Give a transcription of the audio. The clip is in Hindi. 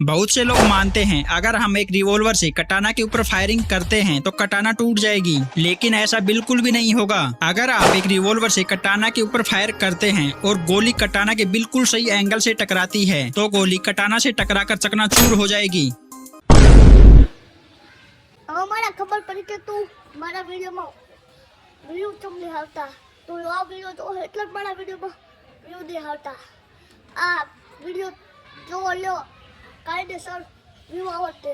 बहुत से लोग मानते हैं अगर हम एक रिवॉल्वर से कटाना के ऊपर फायरिंग करते हैं तो कटाना टूट जाएगी, लेकिन ऐसा बिल्कुल भी नहीं होगा। अगर आप एक रिवॉल्वर से कटाना के ऊपर फायर करते हैं और गोली कटाना के बिल्कुल सही एंगल से टकराती है तो गोली कटाना से टकराकर चकनाचूर हो जाएगी। મને ખબર પડી કે તું મારા વિડીયોમાં વ્યૂ ચમ નહીં આવતા, તું આ વિડીયો જો એટલે જ મારા વિડીયોમાં વ્યૂ નહીં આવતા। આ વિડીયો જો લ્યો કાયદેસર વ્યૂ આવશે।